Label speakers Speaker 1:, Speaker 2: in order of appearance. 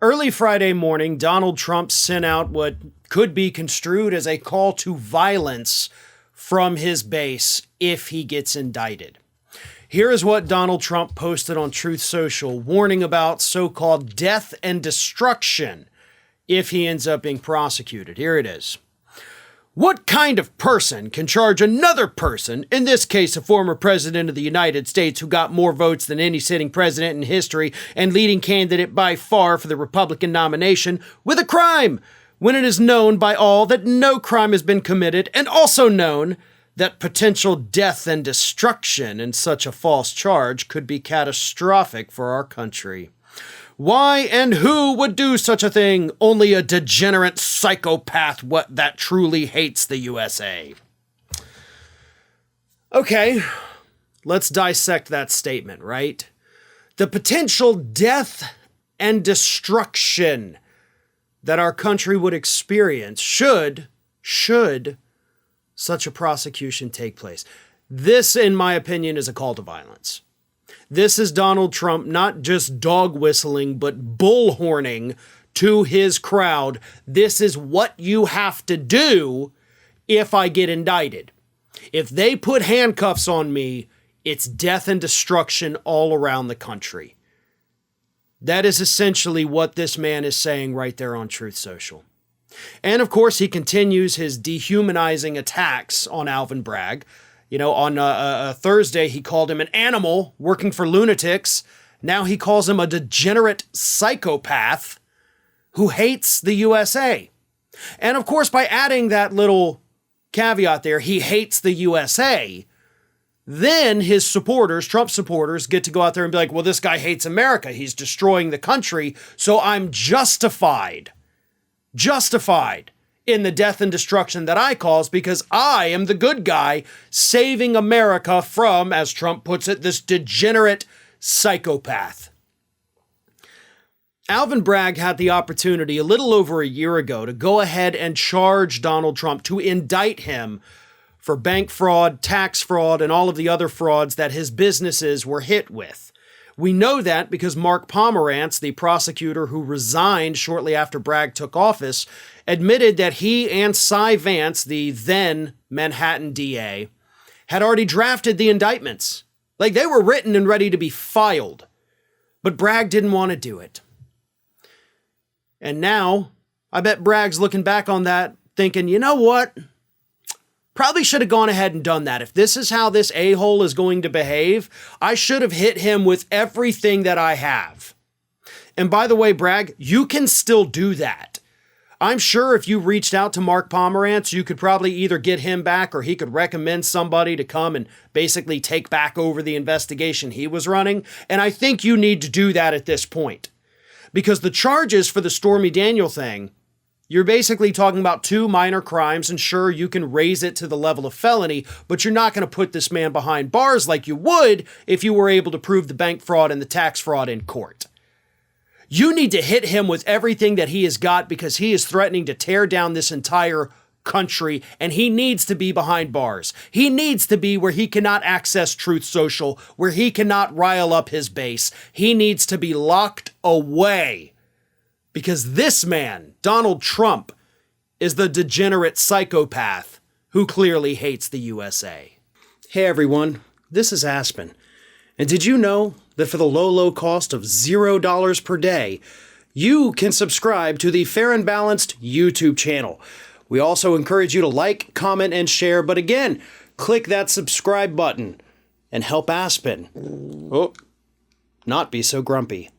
Speaker 1: Early Friday morning, Donald Trump sent out what could be construed as a call to violence from his base if he gets indicted. Here is what Donald Trump posted on Truth Social, warning about so-called death and destruction if he ends up being prosecuted. Here it is. What kind of person can charge another person, in this case a former president of the United States who got more votes than any sitting president in history and leading candidate by far for the Republican nomination, with a crime, when it is known by all that no crime has been committed, and also known that potential death and destruction in such a false charge could be catastrophic for our country? Why and who would do such a thing? Only a degenerate psychopath that truly hates the USA. Okay, let's dissect that statement, right? The potential death and destruction that our country would experience should such a prosecution take place. This, in my opinion, is a call to violence. This is Donald Trump not just dog whistling, but bullhorning to his crowd. This is what you have to do if I get indicted. If they put handcuffs on me, it's death and destruction all around the country. That is essentially what this man is saying right there on Truth Social. And of course, he continues his dehumanizing attacks on Alvin Bragg. You know, on Thursday, he called him an animal working for lunatics. Now he calls him a degenerate psychopath who hates the USA. And of course, by adding that little caveat there, he hates the USA, then his supporters, Trump supporters, get to go out there and be like, well, this guy hates America. He's destroying the country. So I'm justified in the death and destruction that I cause because I am the good guy saving America from, as Trump puts it, this degenerate psychopath. Alvin Bragg had the opportunity a little over a year ago to go ahead and charge Donald Trump, to indict him for bank fraud, tax fraud, and all of the other frauds that his businesses were hit with. We know that because Mark Pomerantz, the prosecutor who resigned shortly after Bragg took office, admitted that he and Cy Vance, the then Manhattan DA, had already drafted the indictments. Like, they were written and ready to be filed. But Bragg didn't want to do it. And now, I bet Bragg's looking back on that thinking, you know what? Probably should have gone ahead and done that. If this is how this a-hole is going to behave, I should have hit him with everything that I have. And by the way, Bragg, you can still do that. I'm sure if you reached out to Mark Pomerantz, you could probably either get him back or he could recommend somebody to come and basically take back over the investigation he was running. And I think you need to do that at this point. Because the charges for the Stormy Daniels thing, you're basically talking about 2 minor crimes, and sure, you can raise it to the level of felony, but you're not going to put this man behind bars like you would if you were able to prove the bank fraud and the tax fraud in court. You need to hit him with everything that he has got because he is threatening to tear down this entire country, and he needs to be behind bars. He needs to be where he cannot access Truth Social, where he cannot rile up his base. He needs to be locked away. Because this man, Donald Trump, is the degenerate psychopath who clearly hates the USA. Hey everyone, this is Aspen. And did you know that for the low cost of $0 per day, you can subscribe to the Fair and Balanced YouTube channel? We also encourage you to like, comment, and share, but again, click that subscribe button and help Aspen not be so grumpy.